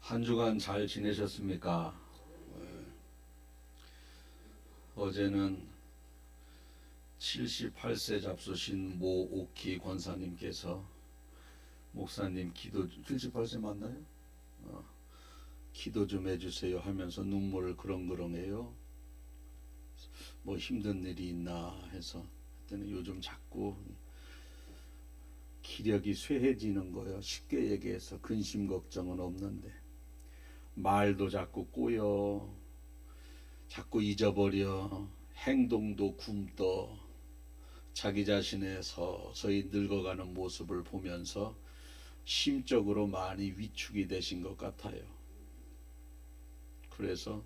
한 주간 잘 지내셨습니까? 어제는 78세 잡수신 모 오키 권사님께서 목사님 기도 78세 맞나요? 기도 좀 해주세요 하면서 눈물을 그렁그렁해요. 뭐 힘든 일이 있나 해서 했더니 요즘 자꾸 기력이 쇠해지는 거예요. 쉽게 얘기해서 근심 걱정은 없는데 말도 자꾸 꼬여, 자꾸 잊어버려, 행동도 굼떠, 자기 자신의 서서히 늙어가는 모습을 보면서 심적으로 많이 위축이 되신 것 같아요. 그래서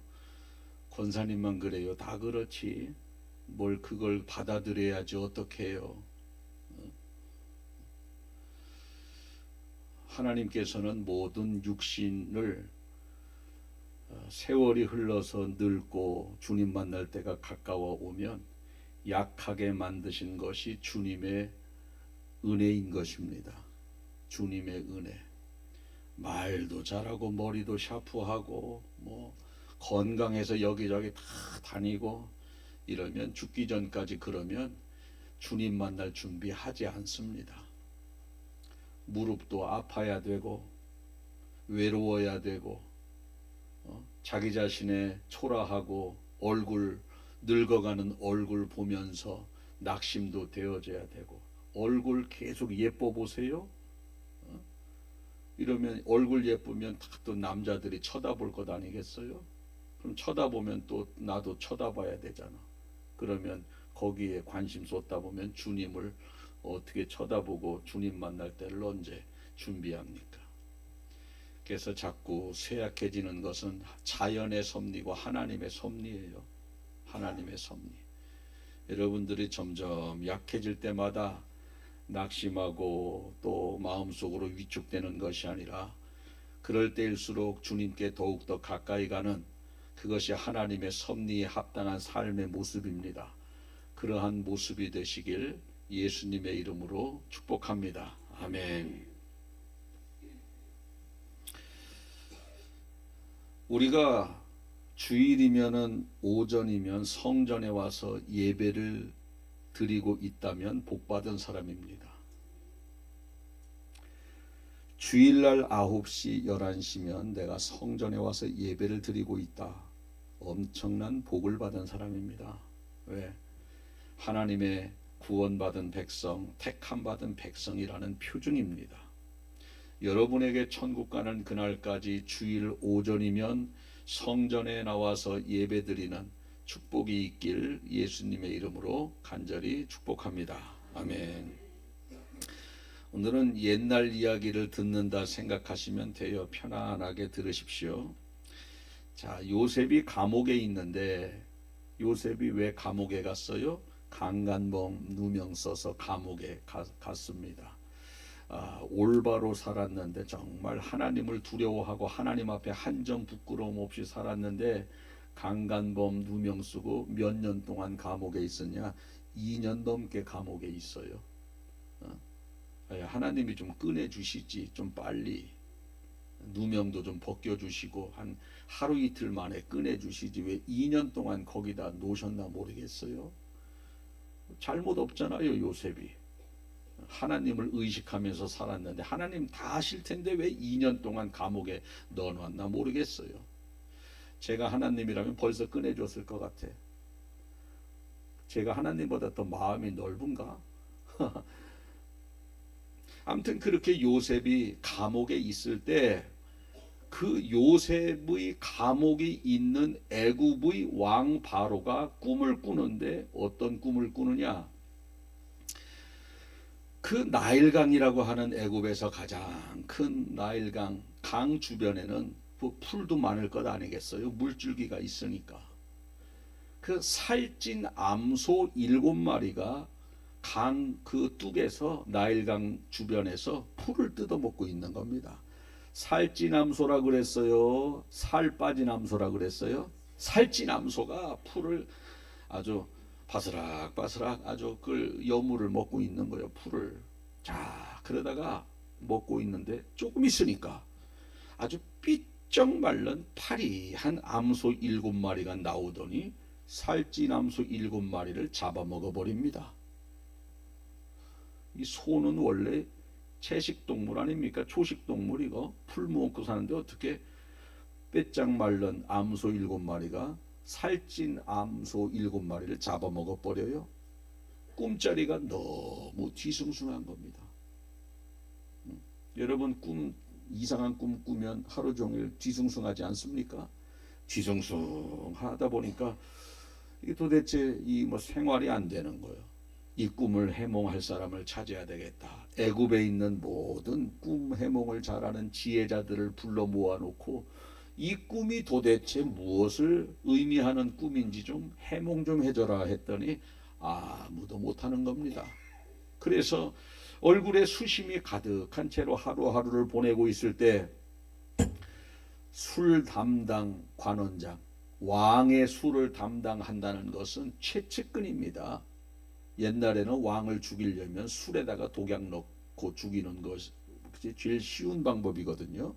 권사님만 그래요. 다 그렇지. 뭘 그걸 받아들여야지 어떻게 해요. 하나님께서는 모든 육신을 세월이 흘러서 늙고 주님 만날 때가 가까워 오면 약하게 만드신 것이 주님의 은혜인 것입니다. 주님의 은혜. 말도 잘하고 머리도 샤프하고 뭐 건강해서 여기저기 다 다니고 이러면 죽기 전까지 그러면 주님 만날 준비하지 않습니다. 무릎도 아파야 되고 외로워야 되고 자기 자신의 초라하고 얼굴 늙어가는 얼굴 보면서 낙심도 되어져야 되고 얼굴 계속 예뻐 보세요. 이러면 얼굴 예쁘면 또 남자들이 쳐다볼 것 아니겠어요? 그럼 쳐다보면 또 나도 쳐다봐야 되잖아. 그러면 거기에 관심 쏟다 보면 주님을 어떻게 쳐다보고 주님 만날 때를 언제 준비합니까? 그래서 자꾸 쇠약해지는 것은 자연의 섭리고 하나님의 섭리예요. 하나님의 섭리. 여러분들이 점점 약해질 때마다 낙심하고 또 마음속으로 위축되는 것이 아니라 그럴 때일수록 주님께 더욱더 가까이 가는 그것이 하나님의 섭리에 합당한 삶의 모습입니다. 그러한 모습이 되시길 예수님의 이름으로 축복합니다. 아멘. 우리가 주일이면은 오전이면 성전에 와서 예배를 드리고 있다면 복받은 사람입니다. 주일날 9시 11시면 내가 성전에 와서 예배를 드리고 있다. 엄청난 복을 받은 사람입니다. 왜? 하나님의 구원받은 백성, 택함 받은 백성이라는 표준입니다. 여러분에게 천국 가는 그날까지 주일 오전이면 성전에 나와서 예배드리는 축복이 있길 예수님의 이름으로 간절히 축복합니다. 아멘. 오늘은 옛날 이야기를 듣는다 생각하시면 돼요. 편안하게 들으십시오. 자, 요셉이 감옥에 있는데 요셉이 왜 감옥에 갔어요? 강간범 누명 써서 감옥에 갔습니다. 올바로 살았는데 정말 하나님을 두려워하고 하나님 앞에 한 점 부끄러움 없이 살았는데 강간범 누명 쓰고 몇 년 동안 감옥에 있었냐? 2년 넘게 감옥에 있어요. 하나님이 좀 꺼내주시지, 좀 빨리 누명도 좀 벗겨주시고 한 하루 이틀 만에 꺼내주시지 왜 2년 동안 거기다 놓으셨나 모르겠어요. 잘못 없잖아요. 요셉이 하나님을 의식하면서 살았는데 하나님 다 아실 텐데 왜 2년 동안 감옥에 넣어놨나 모르겠어요. 제가 하나님이라면 벌써 꺼내줬을 것 같아. 제가 하나님보다 더 마음이 넓은가? 아무튼 그렇게 요셉이 감옥에 있을 때 그 요셉의 감옥에 있는 애굽의 왕 바로가 꿈을 꾸는데 어떤 꿈을 꾸느냐? 그 나일강이라고 하는 애굽에서 가장 큰 나일강 강 주변에는 그 풀도 많을 것 아니겠어요? 물줄기가 있으니까. 그 살찐 암소 7마리가 강 그 뚝에서 나일강 주변에서 풀을 뜯어먹고 있는 겁니다. 살찐 암소라 그랬어요? 살 빠진 암소라 그랬어요? 살찐 암소가 풀을 아주 바스락바스락 아주 그 여물을 먹고 있는 거예요. 풀을. 자, 그러다가 먹고 있는데 조금 있으니까 아주 빼쩍 말른 파리한 암소 7마리가 나오더니 살찐 암소 7마리를 잡아먹어 버립니다. 이 소는 원래 채식동물 아닙니까? 초식동물이고 풀 먹고 사는데 어떻게 빼짝 말른 암소 7마리가 살찐 암소 7마리를 잡아먹어 버려요? 꿈자리가 너무 뒤숭숭한 겁니다. 여러분 이상한 꿈 꾸면 하루 종일 뒤숭숭하지 않습니까? 뒤숭숭하다 보니까 이게 도대체 이 생활이 안 되는 거예요. 이 꿈을 해몽할 사람을 찾아야 되겠다. 애굽에 있는 모든 꿈 해몽을 잘하는 지혜자들을 불러 모아놓고 이 꿈이 도대체 무엇을 의미하는 꿈인지 좀 해몽 좀 해줘라 했더니 아무도 못하는 겁니다. 그래서 얼굴에 수심이 가득한 채로 하루하루를 보내고 있을 때 술 담당 관원장, 왕의 술을 담당한다는 것은 최측근입니다. 옛날에는 왕을 죽이려면 술에다가 독약 넣고 죽이는 것이 제일 쉬운 방법이거든요.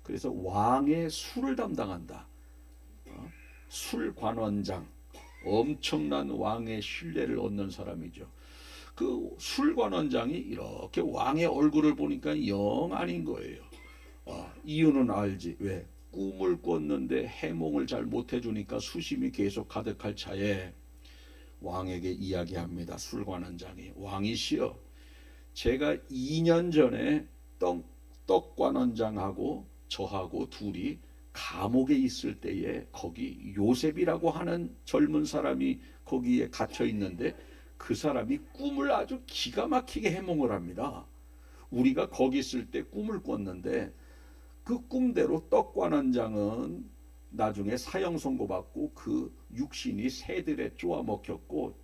그래서 왕의 술을 담당한다. 술 관원장, 엄청난 왕의 신뢰를 얻는 사람이죠. 그 술 관원장이 이렇게 왕의 얼굴을 보니까 영 아닌 거예요. 이유는 알지. 왜? 꿈을 꿨는데 해몽을 잘 못해주니까 수심이 계속 가득할 차에 왕에게 이야기합니다. 술 관원장이, 왕이시여, 제가 2년 전에 떡 관원장하고 저하고 둘이 감옥에 있을 때에 거기 요셉이라고 하는 젊은 사람이 거기에 갇혀 있는데 그 사람이 꿈을 아주 기가 막히게 해몽을 합니다. 우리가 거기 있을 때 꿈을 꿨는데 그 꿈대로 떡 관원장은 나중에 사형 선고받고 그 육신이 새들에 쪼아 먹혔고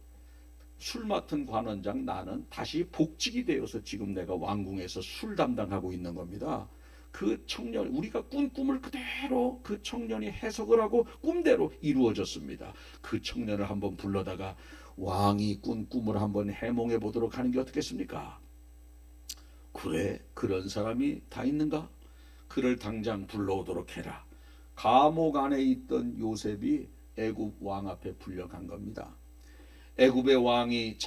술 맡은 관원장 나는 다시 복직이 되어서 지금 내가 왕궁에서 술 담당하고 있는 겁니다. 그 청년, 우리가 꾼 꿈을 그대로 그 청년이 해석을 하고 꿈대로 이루어졌습니다. 그 청년을 한번 불러다가 왕이 꾼 꿈을 한번 해몽해 보도록 하는 게 어떻겠습니까? 그래, 그런 사람이 다 있는가? 그를 당장 불러오도록 해라. 감옥 안에 있던 요셉이 애굽 왕 앞에 불려간 겁니다. 애굽의 왕이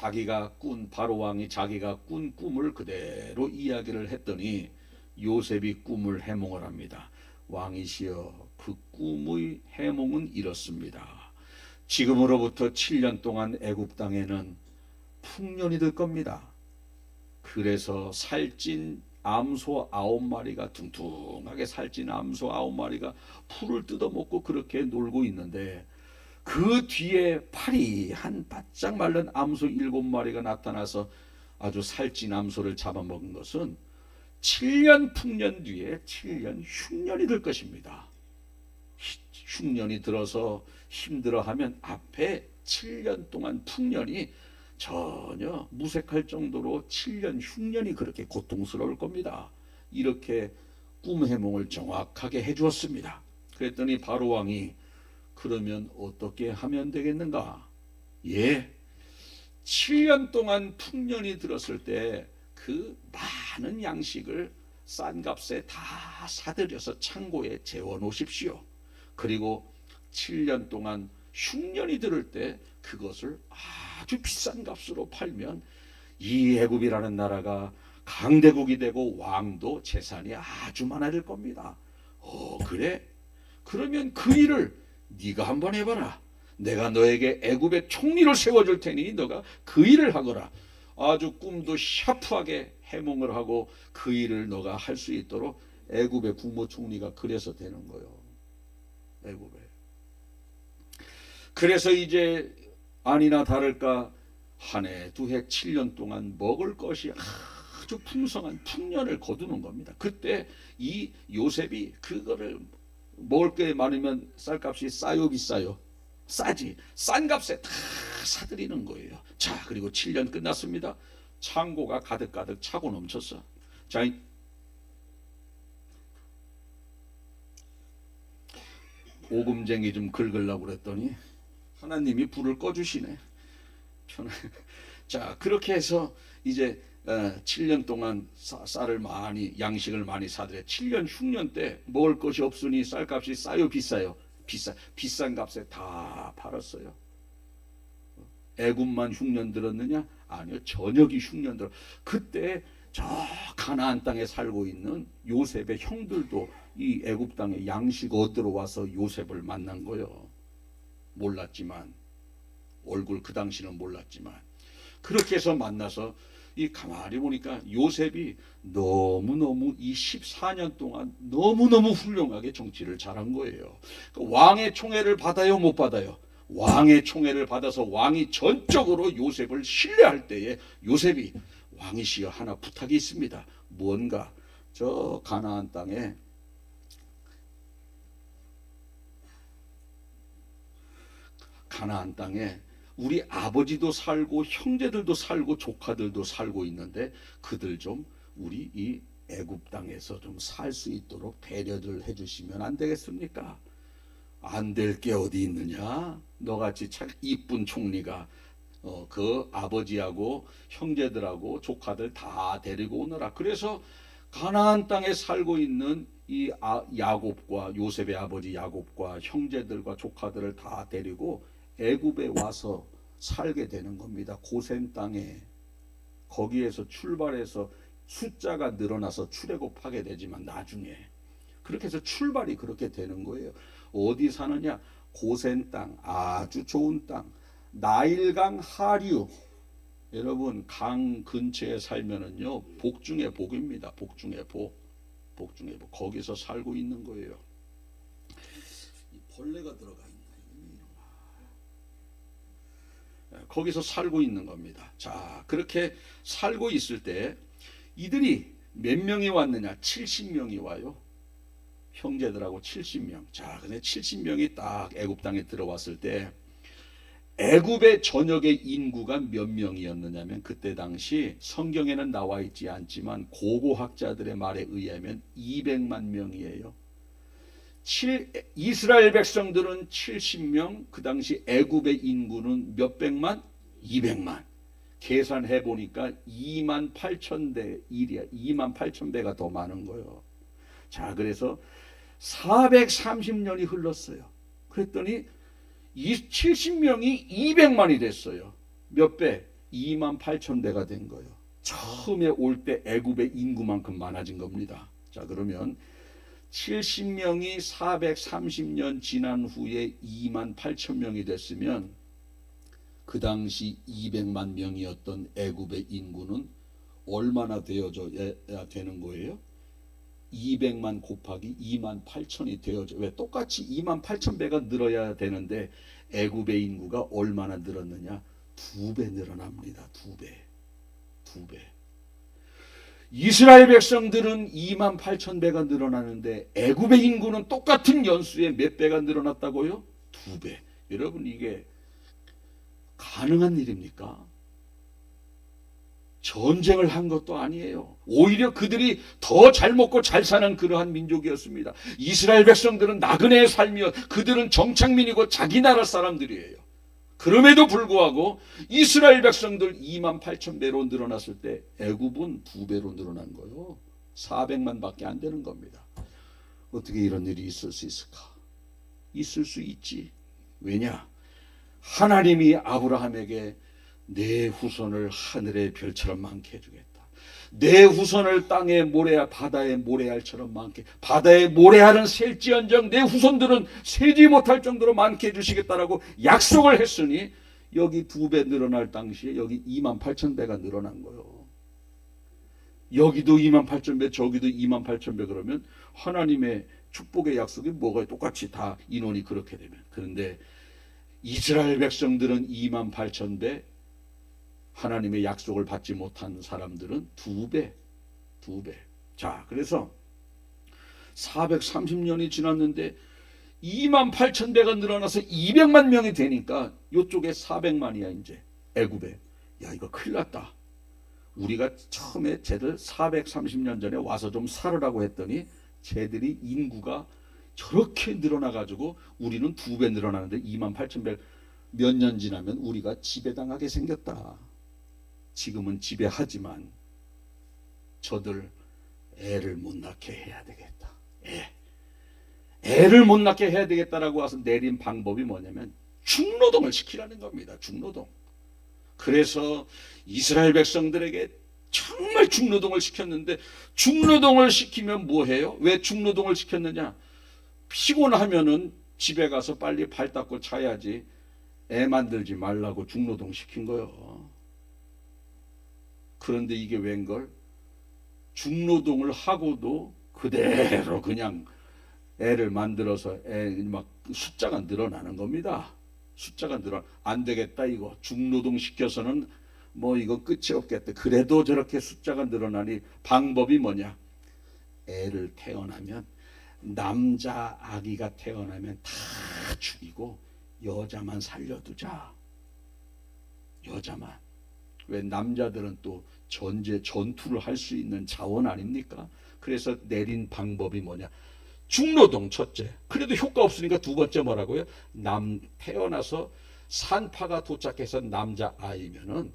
바로 왕이 자기가 꾼 꿈을 그대로 이야기를 했더니 요셉이 꿈을 해몽을 합니다. 왕이시여, 그 꿈의 해몽은 이렇습니다. 지금으로부터 7년 동안 애굽 땅에는 풍년이 들 겁니다. 그래서 살찐 암소 9마리가 둥둥하게 살찐 암소 9마리가 풀을 뜯어먹고 그렇게 놀고 있는데 그 뒤에 파리한 바짝 마른 암소 7마리가 나타나서 아주 살찐 암소를 잡아먹은 것은 7년 풍년 뒤에 7년 흉년이 될 것입니다. 흉년이 들어서 힘들어하면 앞에 7년 동안 풍년이 전혀 무색할 정도로 7년 흉년이 그렇게 고통스러울 겁니다. 이렇게 꿈 해몽을 정확하게 해주었습니다. 그랬더니 바로 왕이 그러면 어떻게 하면 되겠는가? 7년 동안 풍년이 들었을 때 그 많은 양식을 싼 값에 다 사들여서 창고에 재워 놓으십시오. 그리고 7년 동안 흉년이 들을 때 그것을 아주 비싼 값으로 팔면 이 애굽이라는 나라가 강대국이 되고 왕도 재산이 아주 많아질 겁니다. 그래? 그러면 그 일을 네가 한번 해봐라. 내가 너에게 애굽의 총리를 세워줄 테니 너가 그 일을 하거라. 아주 꿈도 샤프하게 해몽을 하고 그 일을 너가 할 수 있도록 애굽의 국무총리가 그래서 되는 거예요. 애굽에. 그래서 이제 아니나 다를까 한 해, 두 해, 7년 동안 먹을 것이 아주 풍성한 풍년을 거두는 겁니다. 그때 이 요셉이 그거를 먹을 게 많으면 쌀값이 싸요, 비싸요? 싸지. 싼 값에 다 사들이는 거예요. 자, 그리고 7년 끝났습니다. 창고가 가득가득 차고 넘쳤어. 자, 오금쟁이 좀 긁으려고 그랬더니 하나님이 불을 꺼주시네. 자, 그렇게 해서 이제 7년 동안 쌀을 많이 양식을 많이 사들여 7년 흉년 때 먹을 것이 없으니 쌀값이 싸요 비싸요? 비싼 값에 다 팔았어요. 애굽만 흉년 들었느냐? 아니요, 전역이 흉년 들어. 그때 저 가나안 땅에 살고 있는 요셉의 형들도 이 애굽 땅에 양식 얻으러 와서 요셉을 만난 거예요. 몰랐지만, 얼굴 그 당시는 몰랐지만 그렇게 해서 만나서 이 가만히 보니까 요셉이 너무너무 이 14년 동안 너무너무 훌륭하게 정치를 잘한 거예요. 왕의 총애를 받아요, 못 받아요? 왕의 총애를 받아서 왕이 전적으로 요셉을 신뢰할 때에 요셉이 왕이시여 하나 부탁이 있습니다. 뭔가 저 가나안 땅에 우리 아버지도 살고 형제들도 살고 조카들도 살고 있는데 그들 좀 우리 이 애굽 땅에서 좀 살 수 있도록 배려를 해주시면 안 되겠습니까? 안 될 게 어디 있느냐? 너같이 참 이쁜 총리가 그 아버지하고 형제들하고 조카들 다 데리고 오너라. 그래서 가나안 땅에 살고 있는 이 야곱과 요셉의 아버지 야곱과 형제들과 조카들을 다 데리고 애굽에 와서 살게 되는 겁니다. 고센 땅에. 거기에서 출발해서 숫자가 늘어나서 출애굽하게 되지만 나중에 그렇게 해서 출발이 그렇게 되는 거예요. 어디 사느냐? 고센 땅, 아주 좋은 땅, 나일강 하류. 여러분 강 근처에 살면은요 복 중에 복입니다. 복 중에 복, 복 중에 복. 거기서 살고 있는 거예요. 벌레가 들어가 있나? 거기서 살고 있는 겁니다. 자, 그렇게 살고 있을 때 이들이 몇 명이 왔느냐? 70명이 와요. 형제들하고 70명. 자, 근데 70명이 딱 애굽 땅에 들어왔을 때 애굽의 전역의 인구가 몇 명이었느냐면 그때 당시 성경에는 나와 있지 않지만 고고학자들의 말에 의하면 200만 명이에요. 이스라엘 백성들은 70명, 그 당시 애굽의 인구는 몇 백만? 200만. 계산해 보니까 2만 8천 대 1이야. 2만 8천 배가 더 많은 거예요. 자, 그래서 430년이 흘렀어요. 그랬더니 이 70명이 200만이 됐어요. 몇 배? 2만 8천 배가 된 거예요. 처음에 올 때 애굽의 인구만큼 많아진 겁니다. 자, 그러면 70명이 430년 지난 후에 2만 8천 명이 됐으면 그 당시 200만 명이었던 애굽의 인구는 얼마나 되어져야 되는 거예요? 200만 곱하기 2만 8천이 되어져. 왜? 똑같이 2만 8천 배가 늘어야 되는데 애굽의 인구가 얼마나 늘었느냐? 2배 늘어납니다. 2배. 이스라엘 백성들은 2만 8천 배가 늘어나는데 애굽의 인구는 똑같은 연수에 몇 배가 늘어났다고요? 2배. 여러분 이게 가능한 일입니까? 전쟁을 한 것도 아니에요. 오히려 그들이 더 잘 먹고 잘 사는 그러한 민족이었습니다. 이스라엘 백성들은 나그네의 삶이요. 그들은 정착민이고 자기 나라 사람들이에요. 그럼에도 불구하고 이스라엘 백성들 2만 8천 배로 늘어났을 때 애굽은 2배로 늘어난 거예요. 400만 밖에 안 되는 겁니다. 어떻게 이런 일이 있을 수 있을까? 있을 수 있지. 왜냐? 하나님이 아브라함에게 내 후손을 하늘의 별처럼 많게 해주겠다. 내 후손을 땅의 모래, 바다의 모래알처럼 많게, 바다의 모래알은 셀지언정 내 후손들은 세지 못할 정도로 많게 해주시겠다라고 약속을 했으니 여기 2배 늘어날 당시에 여기 2만 8천 배가 늘어난 거예요. 여기도 2만 8천 배, 저기도 2만 8천 배. 그러면 하나님의 축복의 약속이 뭐가 똑같이 다 인원이 그렇게 되면. 그런데 이스라엘 백성들은 2만 8천 배, 하나님의 약속을 받지 못한 사람들은 2배. 자, 그래서 430년이 지났는데 2만 8천 배가 늘어나서 200만 명이 되니까 이쪽에 400만이야 이제 애굽에. 야, 이거 큰일 났다. 우리가 처음에 쟤들 430년 전에 와서 좀 살으라고 했더니 쟤들이 인구가 저렇게 늘어나가지고 우리는 2배 늘어나는데 2만 8천 배 몇 년 지나면 우리가 지배당하게 생겼다. 지금은 지배하지만 저들 애를 못 낳게 해야 되겠다. 애를 못 낳게 해야 되겠다라고 와서 내린 방법이 뭐냐면 중노동을 시키라는 겁니다. 중노동. 그래서 이스라엘 백성들에게 정말 중노동을 시켰는데, 중노동을 시키면 뭐해요? 왜 중노동을 시켰느냐? 피곤하면은 집에 가서 빨리 발 닦고 자야지 애 만들지 말라고 중노동 시킨 거예요. 그런데 이게 웬걸? 중노동을 하고도 그대로 그냥 애를 만들어서 막 숫자가 늘어나는 겁니다. 숫자가 안 되겠다 이거. 중노동 시켜서는 뭐 이거 끝이 없겠다. 그래도 저렇게 숫자가 늘어나니 방법이 뭐냐? 애를 태어나면, 남자 아기가 태어나면 다 죽이고 여자만 살려두자. 여자만. 왜? 남자들은 또 전투를 할 수 있는 자원 아닙니까? 그래서 내린 방법이 뭐냐? 중노동 첫째. 그래도 효과 없으니까 두 번째 뭐라고요? 태어나서 산파가 도착해서 남자 아이면은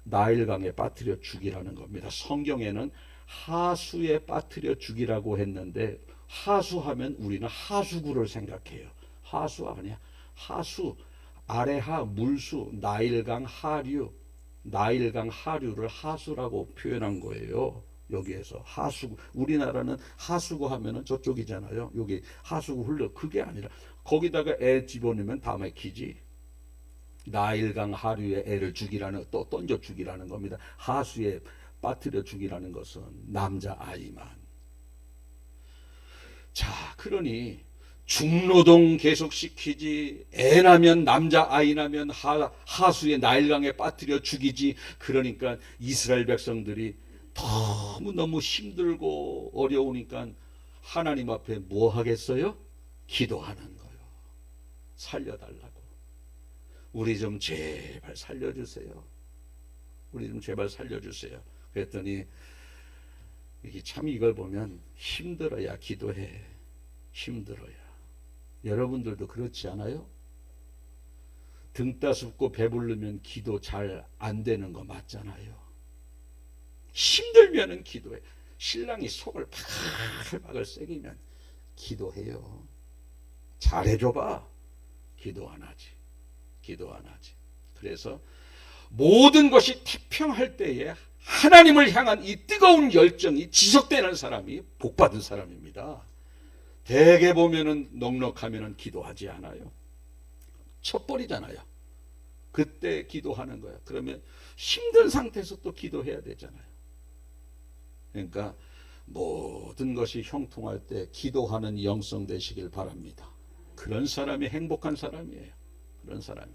나일강에 빠뜨려 죽이라는 겁니다. 성경에는 하수에 빠뜨려 죽이라고 했는데, 하수하면 우리는 하수구를 생각해요. 하수 아니야. 하수, 아래하, 물수, 나일강 하류, 나일강 하류를 하수라고 표현한 거예요. 여기에서 하수구, 우리나라는 하수구 하면은 저쪽이잖아요. 여기 하수구 흘러. 그게 아니라 거기다가 애 집어넣으면 다 막히지. 나일강 하류에 애를 죽이라는, 또 던져 죽이라는 겁니다. 하수에 빠뜨려 죽이라는 것은 남자 아이만. 자, 그러니 중노동 계속시키지, 애 나면, 남자 아이 나면 하수에 나일강에 빠뜨려 죽이지. 그러니까 이스라엘 백성들이 너무너무 힘들고 어려우니까 하나님 앞에 뭐 하겠어요? 기도하는 거예요. 살려달라고. 우리 좀 제발 살려주세요. 우리 좀 제발 살려주세요. 그랬더니 이게 참, 이걸 보면 힘들어야 기도해. 힘들어야. 여러분들도 그렇지 않아요? 등 따숩고 배부르면 기도 잘 안 되는 거 맞잖아요. 힘들면은 기도해. 신랑이 속을 바글바글 새기면 기도해요. 잘해줘봐. 기도 안 하지. 기도 안 하지. 그래서 모든 것이 태평할 때에 하나님을 향한 이 뜨거운 열정이 지속되는 사람이 복받은 사람입니다. 대개 보면은 넉넉하면은 기도하지 않아요. 첩벌이잖아요. 그때 기도하는 거야. 그러면 힘든 상태에서 또 기도해야 되잖아요. 그러니까 모든 것이 형통할 때 기도하는 영성 되시길 바랍니다. 그런 사람이 행복한 사람이에요. 그런 사람이.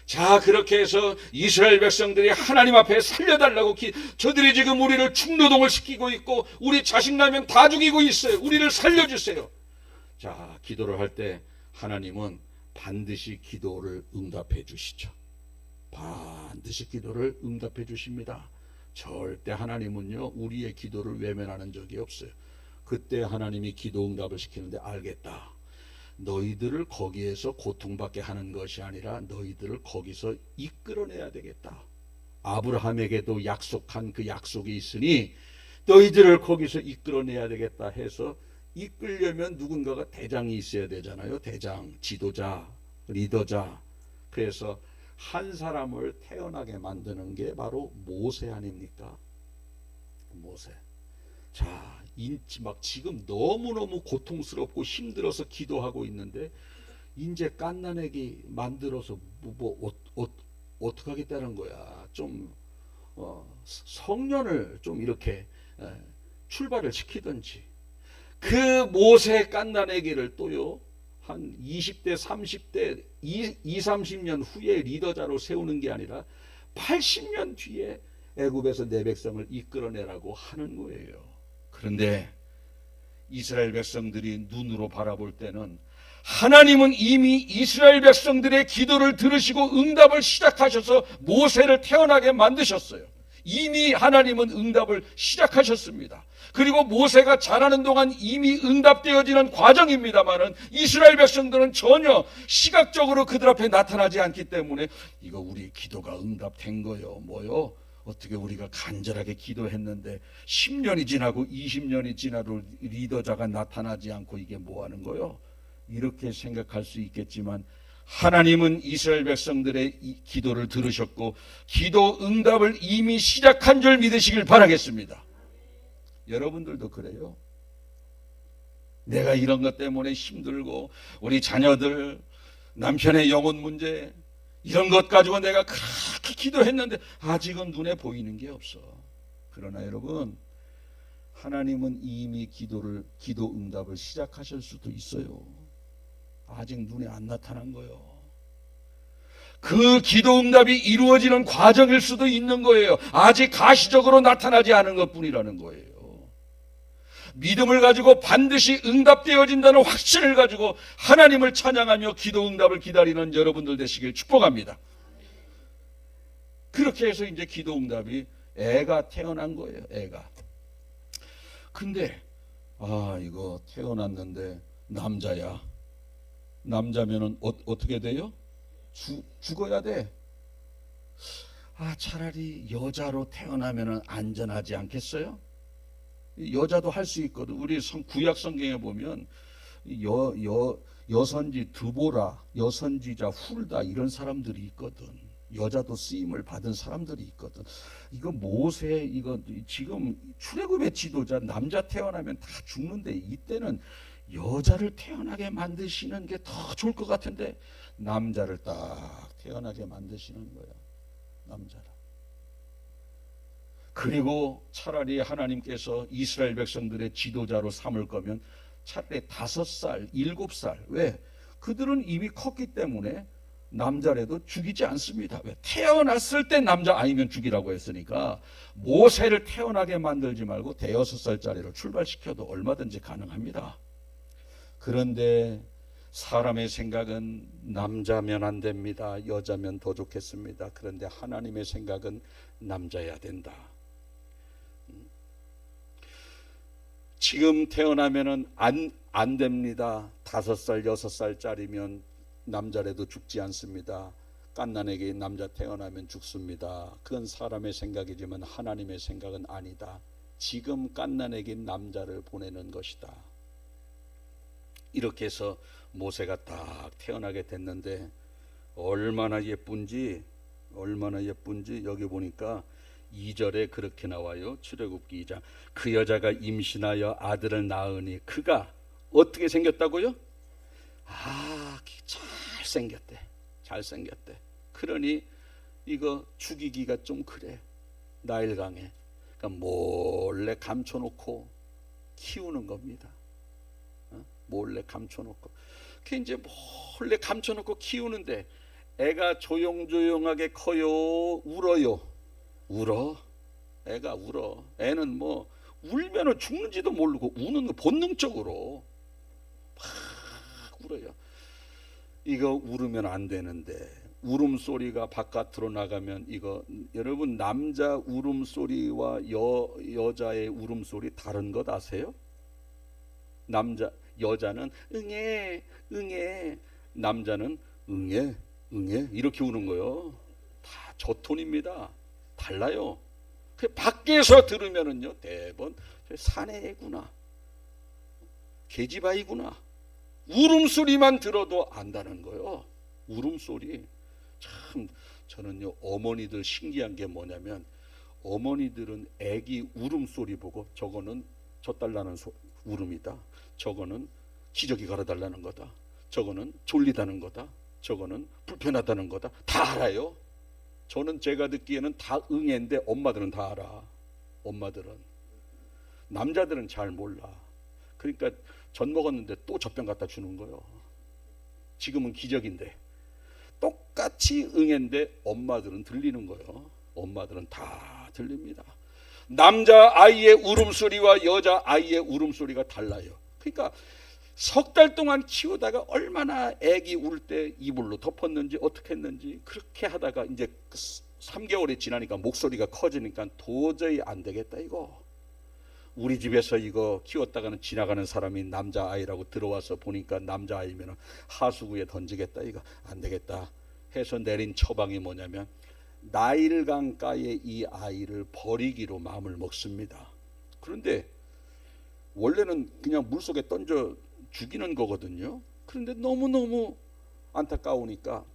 자, 그렇게 해서 이스라엘 백성들이 하나님 앞에 살려달라고 저들이 지금 우리를 중노동을 시키고 있고 우리 자식 나면 다 죽이고 있어요. 우리를 살려주세요. 자, 기도를 할 때 하나님은 반드시 기도를 응답해 주시죠. 반드시 기도를 응답해 주십니다. 절대 하나님은요 우리의 기도를 외면하는 적이 없어요. 그때 하나님이 기도 응답을 시키는데, 알겠다. 너희들을 거기에서 고통받게 하는 것이 아니라 너희들을 거기서 이끌어내야 되겠다. 아브라함에게도 약속한 그 약속이 있으니 너희들을 거기서 이끌어내야 되겠다 해서, 이끌려면 누군가가 대장이 있어야 되잖아요. 대장, 지도자, 리더자. 그래서 한 사람을 태어나게 만드는 게 바로 모세 아닙니까? 모세. 자, 막 지금 너무너무 고통스럽고 힘들어서 기도하고 있는데, 이제 갓난아기 만들어서 어떻게 하겠다는 거야. 좀 성년을 좀 이렇게 출발을 시키든지. 그 모세 갓난아기를 또요 한 20대 30대 30년 후에 리더자로 세우는 게 아니라 80년 뒤에 애굽에서 내 백성을 이끌어내라고 하는 거예요. 그런데 이스라엘 백성들이 눈으로 바라볼 때는 하나님은 이미 이스라엘 백성들의 기도를 들으시고 응답을 시작하셔서 모세를 태어나게 만드셨어요. 이미 하나님은 응답을 시작하셨습니다. 그리고 모세가 자라는 동안 이미 응답되어지는 과정입니다만은 이스라엘 백성들은 전혀 시각적으로 그들 앞에 나타나지 않기 때문에, 이거 우리 기도가 응답된 거요, 뭐요? 어떻게 우리가 간절하게 기도했는데 10년이 지나고 20년이 지나도 리더자가 나타나지 않고 이게 뭐 하는 거요? 이렇게 생각할 수 있겠지만 하나님은 이스라엘 백성들의 이 기도를 들으셨고 기도 응답을 이미 시작한 줄 믿으시길 바라겠습니다. 여러분들도 그래요? 내가 이런 것 때문에 힘들고 우리 자녀들, 남편의 영혼 문제 이런 것 가지고 내가 그렇게 기도했는데 아직은 눈에 보이는 게 없어. 그러나 여러분, 하나님은 이미 기도 응답을 시작하실 수도 있어요. 아직 눈에 안 나타난 거예요. 그 기도 응답이 이루어지는 과정일 수도 있는 거예요. 아직 가시적으로 나타나지 않은 것뿐이라는 거예요. 믿음을 가지고 반드시 응답되어진다는 확신을 가지고 하나님을 찬양하며 기도 응답을 기다리는 여러분들 되시길 축복합니다. 그렇게 해서 이제 기도 응답이 애가 태어난 거예요. 애가. 근데 이거 태어났는데 남자야. 남자면은 어떻게 돼요? 죽어야 돼. 차라리 여자로 태어나면은 안전하지 않겠어요? 여자도 할 수 있거든. 우리 구약 성경에 보면 여선지 드보라, 여선지자 훌다 이런 사람들이 있거든. 여자도 쓰임을 받은 사람들이 있거든. 이거 모세 이거 지금 출애굽의 지도자 남자 태어나면 다 죽는데 이때는 여자를 태어나게 만드시는 게 더 좋을 것 같은데 남자를 딱 태어나게 만드시는 거야. 남자를. 그리고 차라리 하나님께서 이스라엘 백성들의 지도자로 삼을 거면 차라리 5살, 7살. 왜? 그들은 이미 컸기 때문에 남자라도 죽이지 않습니다. 왜? 태어났을 때 남자 아니면 죽이라고 했으니까 모세를 태어나게 만들지 말고 6살짜리로 출발시켜도 얼마든지 가능합니다. 그런데 사람의 생각은 남자면 안 됩니다. 여자면 더 좋겠습니다. 그런데 하나님의 생각은 남자여야 된다. 지금 태어나면은 안 됩니다. 5살, 6살짜리면 남자라도 죽지 않습니다. 갓난에게 남자 태어나면 죽습니다. 그건 사람의 생각이지만 하나님의 생각은 아니다. 지금 갓난에게 남자를 보내는 것이다. 이렇게 해서 모세가 딱 태어나게 됐는데 얼마나 예쁜지 여기 보니까 2절에 그렇게 나와요. 출애굽기 2장. 그 여자가 임신하여 아들을 낳으니 그가 어떻게 생겼다고요? 잘생겼대. 그러니 이거 죽이기가 좀 그래. 나일강에. 그러니까 몰래 감춰놓고 키우는 겁니다. 몰래 감춰놓고. 그 이제 몰래 감춰놓고 키우는데 애가 조용조용하게 커요. 울어. 애가 울어. 애는 뭐 울면은 죽는지도 모르고 우는 거 본능적으로 막 울어요. 이거 울으면 안 되는데 울음소리가 바깥으로 나가면 이거 여러분 남자 울음소리와 여자의 울음소리 다른 것 아세요? 여자는 응애 남자는 응애 이렇게 우는 거요. 다 저톤입니다. 달라요. 그 밖에서 들으면은요 대번 사내구나 계집아이구나 울음소리만 들어도 안다는 거요. 울음소리. 참 저는요 어머니들 신기한 게 뭐냐면 어머니들은 애기 울음소리 보고 저거는 젖달라는 울음이다. 저거는 기저귀 갈아달라는 거다. 저거는 졸리다는 거다. 저거는 불편하다는 거다. 다 알아요. 저는 제가 듣기에는 다 응애인데 엄마들은 다 알아. 엄마들은. 남자들은 잘 몰라. 그러니까 젖 먹었는데 또 젖병 갖다 주는 거예요. 지금은 기적인데 똑같이 응애인데 엄마들은 들리는 거예요. 엄마들은 다 들립니다. 남자 아이의 울음소리와 여자 아이의 울음소리가 달라요. 그러니까 석 달 동안 키우다가 얼마나 애기 울 때 이불로 덮었는지 어떻게 했는지 그렇게 하다가 이제 3개월이 지나니까 목소리가 커지니까 도저히 안 되겠다 이거. 우리 집에서 이거 키웠다가는 지나가는 사람이 남자아이라고 들어와서 보니까 남자아이면 하수구에 던지겠다 이거 안 되겠다 해서 내린 처방이 뭐냐면 나일강가에 이 아이를 버리기로 마음을 먹습니다. 그런데 원래는 그냥 물속에 던져 죽이는 거거든요. 그런데 너무너무 안타까우니까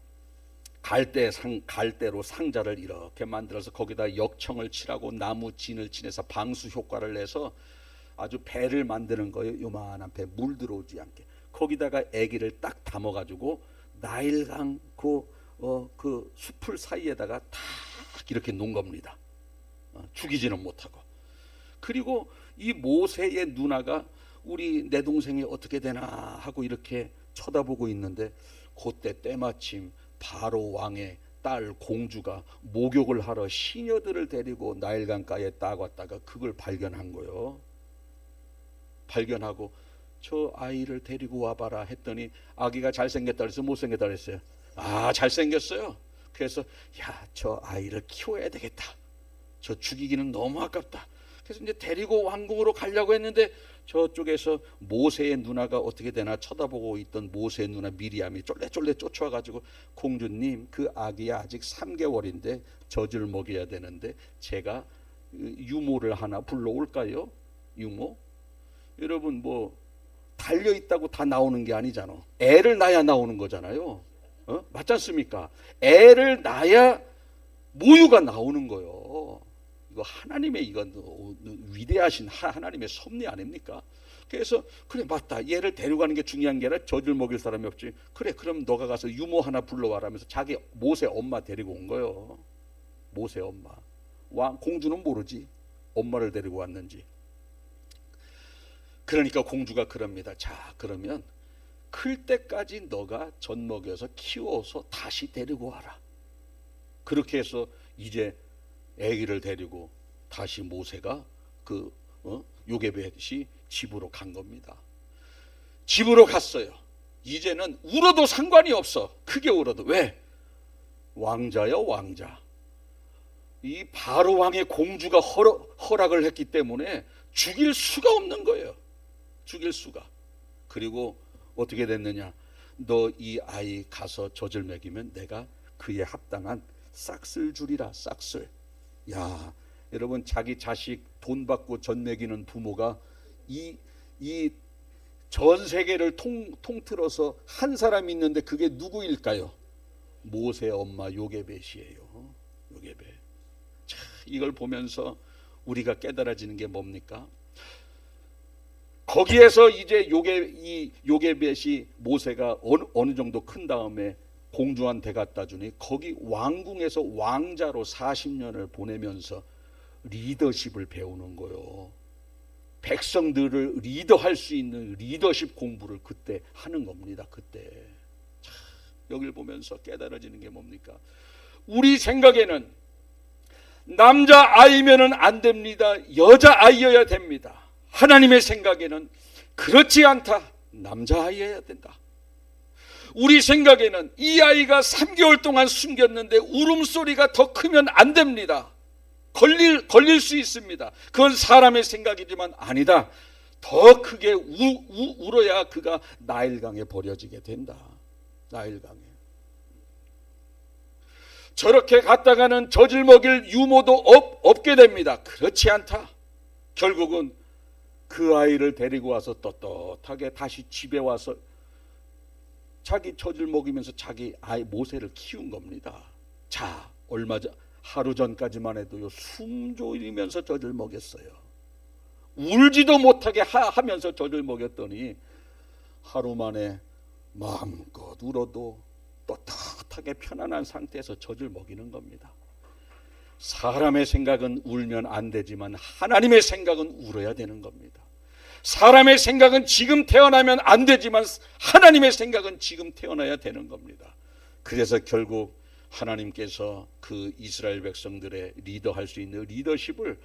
갈대로 상자를 이렇게 만들어서 거기다 역청을 칠하고 나무 진을 칠해서 방수 효과를 내서 아주 배를 만드는 거예요. 요만한 배, 물 들어오지 않게. 거기다가 아기를 딱 담아가지고 나일강 그 숲을 사이에다가 딱 이렇게 놓은 겁니다. 죽이지는 못하고. 그리고 이 모세의 누나가 우리 내 동생이 어떻게 되나 하고 이렇게 쳐다보고 있는데, 그때 때마침 바로 왕의 딸 공주가 목욕을 하러 시녀들을 데리고 나일강가에 딱 왔다가 그걸 발견한 거예요. 발견하고 저 아이를 데리고 와봐라 했더니 아기가 잘생겼다 그래서 못생겼다 그랬어요. 아, 잘생겼어요. 그래서 야, 저 아이를 키워야 되겠다. 저 죽이기는 너무 아깝다. 그래서 이제 데리고 왕궁으로 가려고 했는데 저쪽에서 모세의 누나가 어떻게 되나 쳐다보고 있던 모세의 누나 미리암이 쫄래쫄래 쫓아와가지고, 공주님, 그 아기야 아직 3개월인데 젖을 먹여야 되는데 제가 유모를 하나 불러올까요? 유모? 여러분, 뭐 달려있다고 다 나오는 게 아니잖아. 애를 낳아야 나오는 거잖아요. 맞지 않습니까? 애를 낳아야 모유가 나오는 거예요. 이거 하나님의, 이건 위대하신 하나님의 섭리 아닙니까? 그래서 그래, 맞다, 얘를 데려가는 게 중요한 게 아니라 젖을 먹일 사람이 없지. 그래, 그럼 너가 가서 유모 하나 불러와라 하면서 자기 모세 엄마 데리고 온 거예요. 모세 엄마. 공주는 모르지 엄마를 데리고 왔는지. 그러니까 공주가 그럽니다. 자, 그러면 클 때까지 너가 젖 먹여서 키워서 다시 데리고 와라. 그렇게 해서 이제 아기를 데리고 다시 모세가 그 요게벳이 집으로 간 겁니다. 집으로 갔어요. 이제는 울어도 상관이 없어. 크게 울어도. 왜? 왕자요, 왕자. 이 바로 왕의 공주가 허락을 했기 때문에 죽일 수가 없는 거예요. 죽일 수가. 그리고 어떻게 됐느냐? 너 이 아이 가서 젖을 먹이면 내가 그에 합당한 싹쓸 주리라. 싹쓸. 야, 여러분, 자기 자식 돈 받고 젖 먹이는 부모가 이 전 세계를 통틀어서 한 사람이 있는데 그게 누구일까요? 모세 엄마 요게벳이에요. 요게벳. 자, 이걸 보면서 우리가 깨달아지는 게 뭡니까? 거기에서 이제 요게벳이 모세가 어느 정도 큰 다음에 공주한테 갖다 주니 거기 왕궁에서 왕자로 40년을 보내면서 리더십을 배우는 거요. 백성들을 리더할 수 있는 리더십 공부를 그때 하는 겁니다. 그때. 자, 여기를 보면서 깨달아지는 게 뭡니까? 우리 생각에는 남자 아이면은 안 됩니다. 여자 아이여야 됩니다. 하나님의 생각에는 그렇지 않다. 남자 아이여야 된다. 우리 생각에는 이 아이가 3개월 동안 숨겼는데 울음소리가 더 크면 안 됩니다. 걸릴 수 있습니다. 그건 사람의 생각이지만 아니다. 더 크게 울어야 그가 나일강에 버려지게 된다. 나일강에. 저렇게 갔다가는 젖을 먹일 유모도 없게 됩니다. 그렇지 않다. 결국은 그 아이를 데리고 와서 떳떳하게 다시 집에 와서 자기 젖을 먹이면서 자기 아이 모세를 키운 겁니다. 자, 하루 전까지만 해도요, 숨 조이면서 젖을 먹였어요. 울지도 못하게 하면서 젖을 먹였더니 하루 만에 마음껏 울어도 떳떳하게 편안한 상태에서 젖을 먹이는 겁니다. 사람의 생각은 울면 안 되지만 하나님의 생각은 울어야 되는 겁니다. 사람의 생각은 지금 태어나면 안 되지만 하나님의 생각은 지금 태어나야 되는 겁니다. 그래서 결국 하나님께서 그 이스라엘 백성들의 리더할 수 있는 리더십을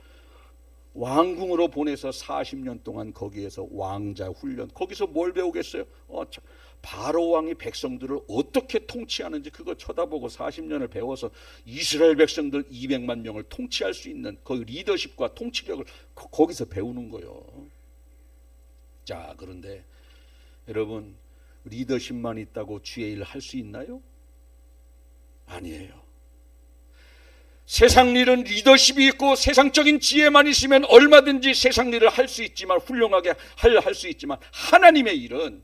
왕궁으로 보내서 40년 동안 거기에서 왕자 훈련, 거기서 뭘 배우겠어요? 바로 왕이 백성들을 어떻게 통치하는지 그거 쳐다보고 40년을 배워서 이스라엘 백성들 200만 명을 통치할 수 있는 그 리더십과 통치력을 거기서 배우는 거예요. 자, 그런데 여러분, 리더십만 있다고 주의 일을 할 수 있나요? 아니에요. 세상 일은 리더십이 있고 세상적인 지혜만 있으면 얼마든지 세상 일을 할 수 있지만, 훌륭하게 할 수 있지만, 하나님의 일은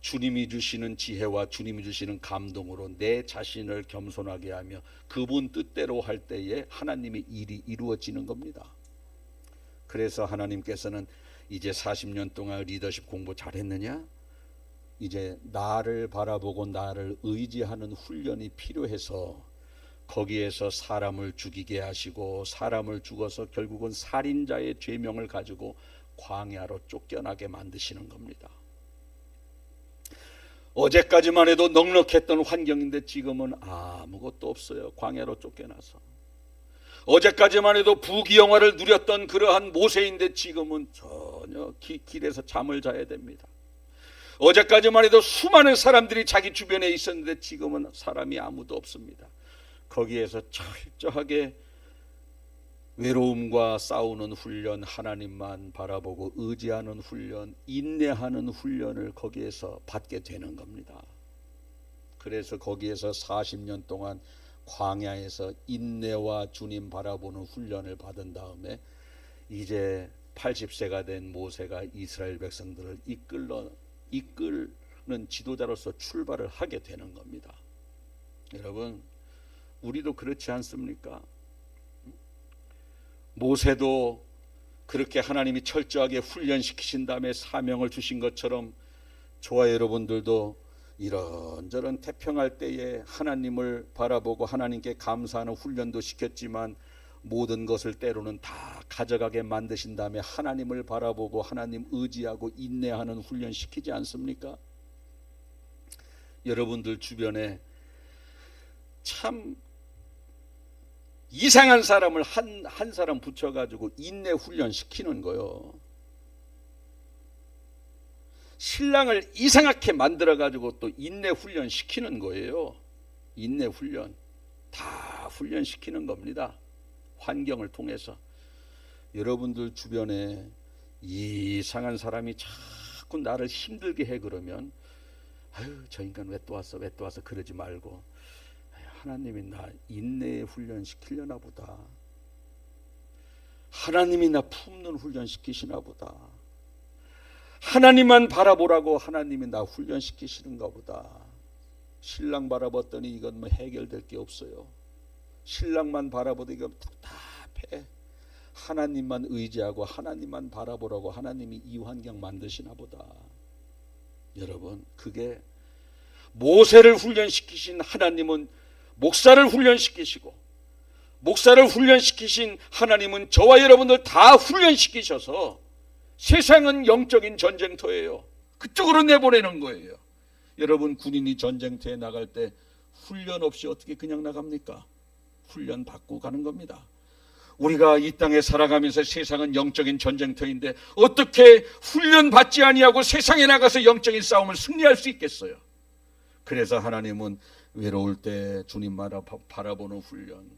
주님이 주시는 지혜와 주님이 주시는 감동으로 내 자신을 겸손하게 하며 그분 뜻대로 할 때에 하나님의 일이 이루어지는 겁니다. 그래서 하나님께서는 이제 40년 동안 리더십 공부 잘했느냐? 이제 나를 바라보고 나를 의지하는 훈련이 필요해서 거기에서 사람을 죽이게 하시고, 사람을 죽어서 결국은 살인자의 죄명을 가지고 광야로 쫓겨나게 만드시는 겁니다. 어제까지만 해도 넉넉했던 환경인데 지금은 아무것도 없어요. 광야로 쫓겨나서. 어제까지만 해도 부귀영화를 누렸던 그러한 모세인데 지금은 전혀 길에서 잠을 자야 됩니다. 어제까지만 해도 수많은 사람들이 자기 주변에 있었는데 지금은 사람이 아무도 없습니다. 거기에서 철저하게 외로움과 싸우는 훈련, 하나님만 바라보고 의지하는 훈련, 인내하는 훈련을 거기에서 받게 되는 겁니다. 그래서 거기에서 40년 동안 광야에서 인내와 주님 바라보는 훈련을 받은 다음에 이제 80세가 된 모세가 이스라엘 백성들을 이끄는 지도자로서 출발을 하게 되는 겁니다. 여러분, 우리도 그렇지 않습니까? 모세도 그렇게 하나님이 철저하게 훈련시키신 다음에 사명을 주신 것처럼 저와 여러분들도 이런저런 태평할 때에 하나님을 바라보고 하나님께 감사하는 훈련도 시켰지만 모든 것을 때로는 다 가져가게 만드신 다음에 하나님을 바라보고 하나님 의지하고 인내하는 훈련 시키지 않습니까? 여러분들 주변에 참 이상한 사람을 한 사람 붙여가지고 인내 훈련 시키는 거요. 신랑을 이상하게 만들어가지고 또 인내 훈련 시키는 거예요. 인내 훈련 다 훈련시키는 겁니다. 환경을 통해서. 여러분들 주변에 이상한 사람이 자꾸 나를 힘들게 해 그러면 아유 저 인간 왜 또 왔어 그러지 말고 하나님이 나 인내의 훈련 시키려나 보다. 하나님이 나 품는 훈련 시키시나 보다. 하나님만 바라보라고 하나님이 나 훈련 시키시는가 보다. 신랑 바라봤더니 이건 뭐 해결될 게 없어요. 신랑만 바라보더니 이건 답답해. 하나님만 의지하고 하나님만 바라보라고 하나님이 이 환경 만드시나 보다. 여러분, 그게 모세를 훈련시키신 하나님은 목사를 훈련시키시고, 목사를 훈련시키신 하나님은 저와 여러분들 다 훈련시키셔서 세상은 영적인 전쟁터예요. 그쪽으로 내보내는 거예요. 여러분, 군인이 전쟁터에 나갈 때 훈련 없이 어떻게 그냥 나갑니까? 훈련 받고 가는 겁니다. 우리가 이 땅에 살아가면서 세상은 영적인 전쟁터인데 어떻게 훈련 받지 아니하고 세상에 나가서 영적인 싸움을 승리할 수 있겠어요? 그래서 하나님은 외로울 때 주님만 바라보는 훈련,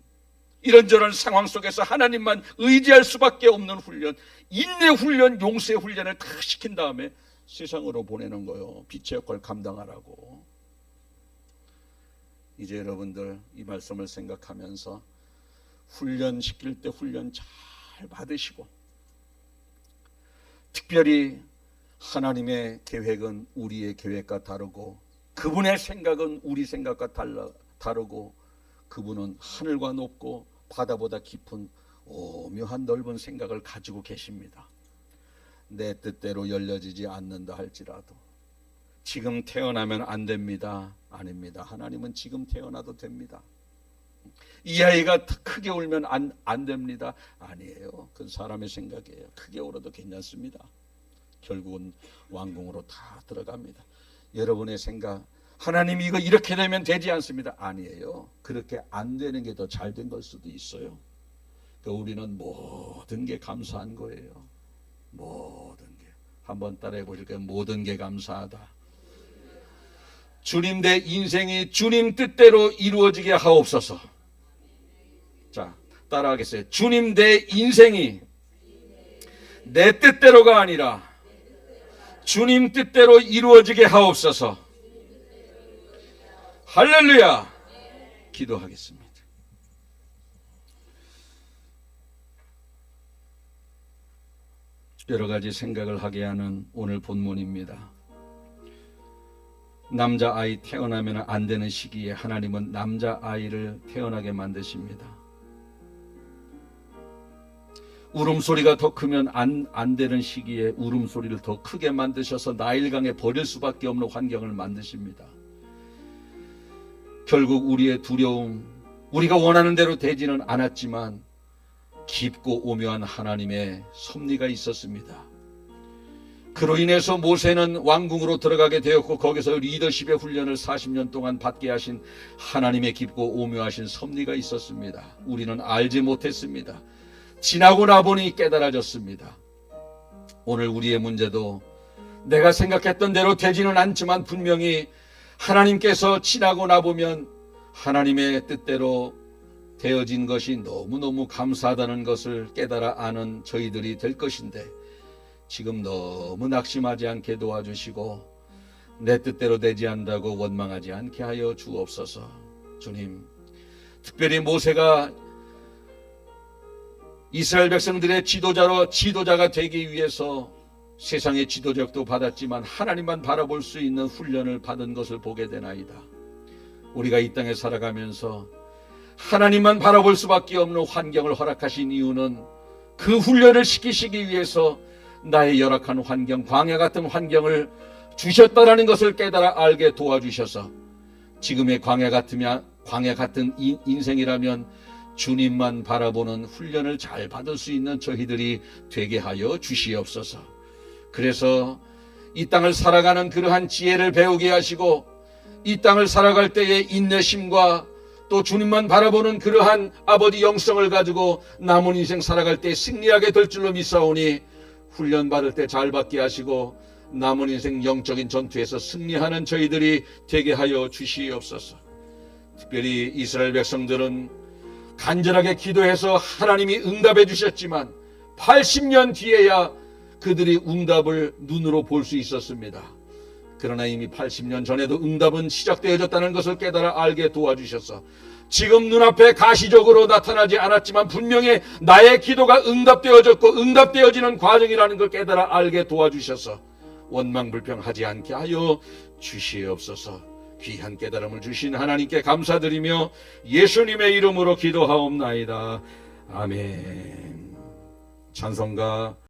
이런저런 상황 속에서 하나님만 의지할 수밖에 없는 훈련, 인내 훈련, 용서 훈련을 다 시킨 다음에 세상으로 보내는 거예요. 빛의 역할을 감당하라고. 이제 여러분들 이 말씀을 생각하면서 훈련시킬 때 훈련 잘 받으시고, 특별히 하나님의 계획은 우리의 계획과 다르고 그분의 생각은 우리 생각과 다르고 그분은 하늘과 높고 바다보다 깊은 오묘한 넓은 생각을 가지고 계십니다. 내 뜻대로 열려지지 않는다 할지라도 지금 태어나면 안 됩니다. 아닙니다. 하나님은 지금 태어나도 됩니다. 이 아이가 크게 울면 안 됩니다. 아니에요. 그건 사람의 생각이에요. 크게 울어도 괜찮습니다. 결국은 왕궁으로 다 들어갑니다. 여러분의 생각, 하나님이 이거 이렇게 되면 되지 않습니다. 아니에요. 그렇게 안 되는 게 더 잘 된 걸 수도 있어요. 그러니까 우리는 모든 게 감사한 거예요. 모든 게. 한번 따라해 보실까요? 모든 게 감사하다. 주님, 내 인생이 주님 뜻대로 이루어지게 하옵소서. 자, 따라하겠어요. 주님, 내 인생이 내 뜻대로가 아니라 주님 뜻대로 이루어지게 하옵소서. 할렐루야. 기도하겠습니다. 여러 가지 생각을 하게 하는 오늘 본문입니다. 남자아이 태어나면 안 되는 시기에 하나님은 남자아이를 태어나게 만드십니다. 울음소리가 더 크면 안 되는 시기에 울음소리를 더 크게 만드셔서 나일강에 버릴 수밖에 없는 환경을 만드십니다. 결국 우리의 두려움, 우리가 원하는 대로 되지는 않았지만 깊고 오묘한 하나님의 섭리가 있었습니다. 그로 인해서 모세는 왕궁으로 들어가게 되었고 거기서 리더십의 훈련을 40년 동안 받게 하신 하나님의 깊고 오묘하신 섭리가 있었습니다. 우리는 알지 못했습니다. 지나고 나보니 깨달아졌습니다. 오늘 우리의 문제도 내가 생각했던 대로 되지는 않지만 분명히 하나님께서 지나고 나보면 하나님의 뜻대로 되어진 것이 너무너무 감사하다는 것을 깨달아 아는 저희들이 될 것인데 지금 너무 낙심하지 않게 도와주시고 내 뜻대로 되지 않는다고 원망하지 않게 하여 주옵소서. 주님, 특별히 모세가 이스라엘 백성들의 지도자가 되기 위해서 세상의 지도력도 받았지만 하나님만 바라볼 수 있는 훈련을 받은 것을 보게 되나이다. 우리가 이 땅에 살아가면서 하나님만 바라볼 수밖에 없는 환경을 허락하신 이유는 그 훈련을 시키시기 위해서 나의 열악한 환경, 광야 같은 환경을 주셨다라는 것을 깨달아 알게 도와주셔서 지금의 광야 같은 인생이라면 주님만 바라보는 훈련을 잘 받을 수 있는 저희들이 되게 하여 주시옵소서. 그래서 이 땅을 살아가는 그러한 지혜를 배우게 하시고 이 땅을 살아갈 때의 인내심과 또 주님만 바라보는 그러한 아버지 영성을 가지고 남은 인생 살아갈 때 승리하게 될 줄로 믿사오니 훈련 받을 때 잘 받게 하시고 남은 인생 영적인 전투에서 승리하는 저희들이 되게 하여 주시옵소서. 특별히 이스라엘 백성들은 간절하게 기도해서 하나님이 응답해 주셨지만 80년 뒤에야 그들이 응답을 눈으로 볼 수 있었습니다. 그러나 이미 80년 전에도 응답은 시작되어졌다는 것을 깨달아 알게 도와주셔서 지금 눈앞에 가시적으로 나타나지 않았지만 분명히 나의 기도가 응답되어졌고 응답되어지는 과정이라는 걸 깨달아 알게 도와주셔서 원망불평하지 않게 하여 주시옵소서. 귀한 깨달음을 주신 하나님께 감사드리며 예수님의 이름으로 기도하옵나이다. 아멘. 찬송가